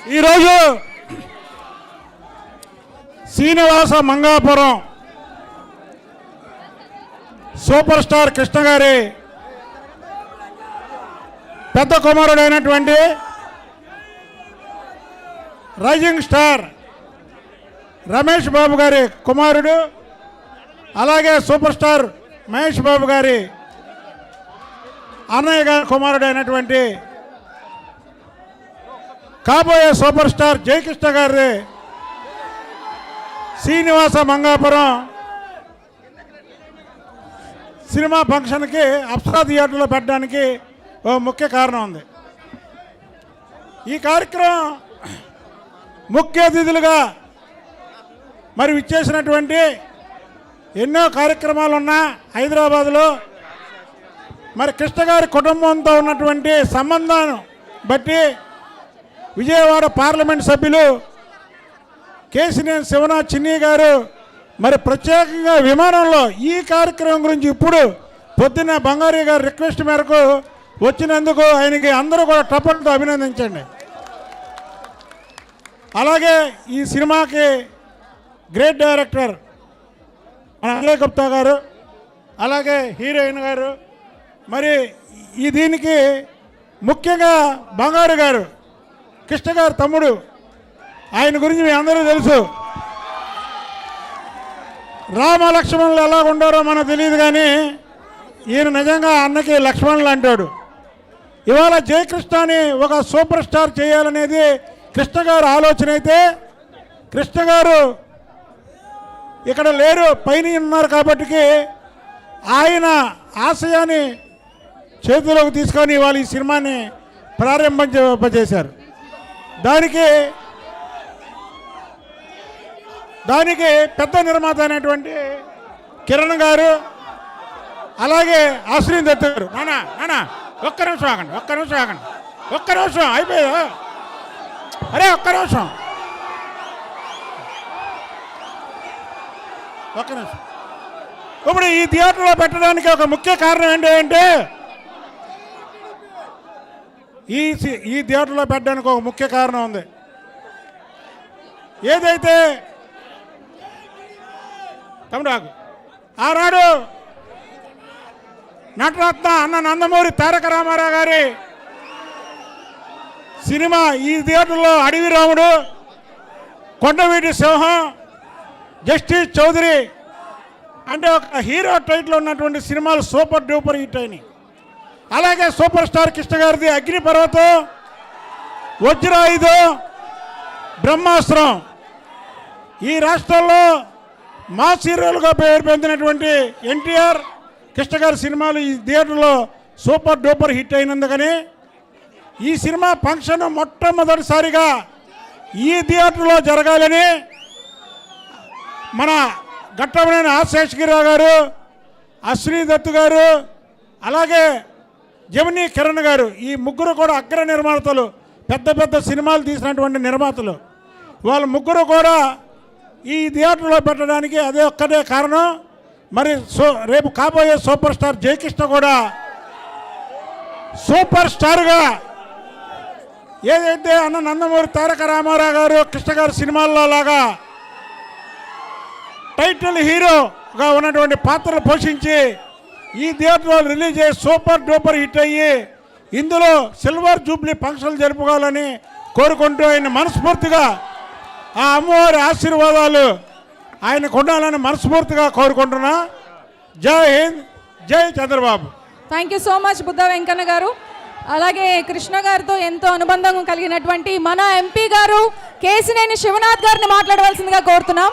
ఈరోజు Srinivasa Mangapuram super star Krishna గారి పెద్ద కుమారుడైనటువంటి రైజింగ్ స్టార్ రమేష్ బాబు గారి కుమారుడు, అలాగే సూపర్ స్టార్ మహేష్ బాబు గారి అన్నయ్య గారి కుమారుడైనటువంటి కాబోయే సూపర్ స్టార్ జయకృష్ణ గారి శ్రీనివాస మంగాపురం సినిమా ఫంక్షన్కి అప్సరా థియేటర్లో పెట్టడానికి ఓ ముఖ్య కారణం ఉంది. ఈ కార్యక్రమం ముఖ్య అతిథులుగా మరి విచ్చేసినటువంటి ఎన్నో కార్యక్రమాలు ఉన్న హైదరాబాదులో మరి కృష్ణ గారి కుటుంబంతో ఉన్నటువంటి సంబంధాన్ని బట్టి విజయవాడ పార్లమెంట్ సభ్యులు కేసినేని శివనాథ్ చిన్ని గారు మరి ప్రత్యేకంగా విమానంలో ఈ కార్యక్రమం గురించి ఇప్పుడు పొద్దున్న బంగారీ గారి రిక్వెస్ట్ మేరకు వచ్చినందుకు ఆయనకి అందరూ కూడా టపలతో అభినందించండి. అలాగే ఈ సినిమాకి గ్రేట్ డైరెక్టర్ అజయ్ గుప్తా గారు, అలాగే హీరోయిన్ గారు, మరి ఈ దీనికి ముఖ్యంగా బంగారు గారు కృష్ణ గారు తమ్ముడు, ఆయన గురించి మీ అందరూ తెలుసు. రామ లక్ష్మణులు ఎలా ఉండారో మనకు తెలియదు, కానీ ఈయన నిజంగా అన్నకి లక్ష్మణులు అంటాడు. ఇవాళ జయకృష్ణని ఒక సూపర్ స్టార్ చేయాలనేది కృష్ణ గారు ఆలోచన అయితే, కృష్ణ గారు ఇక్కడ లేరు, పైన ఉన్నారు కాబట్టి ఆయన ఆశయాన్ని చేతిలోకి తీసుకొని ఇవాళ ఈ సినిమాని ప్రారంభింపజేశారు. దానికి పెద్ద నిర్మాత అయినటువంటి కిరణ్ గారు, అలాగే అశ్విని దత్ గారు. నానా ఒక్క నిమిషం అయిపోయా, అరే ఒక్క నిమిషం. ఇప్పుడు ఈ థియేటర్లో పెట్టడానికి ఒక ముఖ్య కారణం ఏంటంటే, ఈ థియేటర్లో పెట్టడానికి ఒక ముఖ్య కారణం ఉంది. ఏదైతే తమ్ముడు ఆనాడు నటరత్న అన్న నందమూరి తారక రామారావు గారి సినిమా ఈ థియేటర్లో అడవి రాముడు, కొండవీటి సింహం, జస్టిస్ చౌదరి అంటే ఒక హీరో టైటిల్ ఉన్నటువంటి సినిమాలు సూపర్ డూపర్ హిట్ అయినాయి. అలాగే సూపర్ స్టార్ కృష్ణ గారిది అగ్నిపర్వతం, వజ్రాయుధం, బ్రహ్మాస్త్రం. ఈ రాష్ట్రంలో మాస్ హీరోలుగా పేరు పొందినటువంటి ఎన్టీఆర్, కృష్ణ గారి సినిమాలు ఈ థియేటర్లో సూపర్ డూపర్ హిట్ అయినందుకని ఈ సినిమా ఫంక్షన్ మొట్టమొదటిసారిగా ఈ థియేటర్లో జరగాలని మన ఘట్టమనేని శేషగిరిరావు గారు, అశ్విని దత్ గారు, అలాగే జమినీ కిరణ్ గారు, ఈ ముగ్గురు కూడా అగ్ర నిర్మాతలు, పెద్ద పెద్ద సినిమాలు తీసినటువంటి నిర్మాతలు. వాళ్ళ ముగ్గురు కూడా ఈ థియేటర్లో పెట్టడానికి అదే ఒక్కటే కారణం. మరి రేపు కాబోయే సూపర్ స్టార్ జయకృష్ణ కూడా సూపర్ స్టార్గా ఏదైతే అన్న నందమూరి తారక రామారావు గారు కృష్ణ గారి సినిమాల్లో లాగా టైటిల్ హీరోగా ఉన్నటువంటి పాత్రలు పోషించి ఈ థియేటర్లో రిలీజ్ అయ్యి సూపర్ డూపర్ హిట్ అయ్యి ఇందులో సిల్వర్ జూబ్లీ ఫంక్షన్లు జరుపుకోవాలని కోరుకుంటూ ఆయన మనస్ఫూర్తిగా ఆ అమ్మవారి ఆశీర్వాదాలు ఆయనకు ఉండాలని మనస్ఫూర్తిగా కోరుకుంటున్నా. జై హింద్, జై Chandrababu. Thank you so much Buddha Venkanna గారు. అలాగే కృష్ణ గారితో ఎంతో అనుబంధం కలిగినటువంటి మన ఎంపీ గారు కేసినేని శివనాథ్ గారిని మాట్లాడవలసిందిగా కోరుతున్నాం.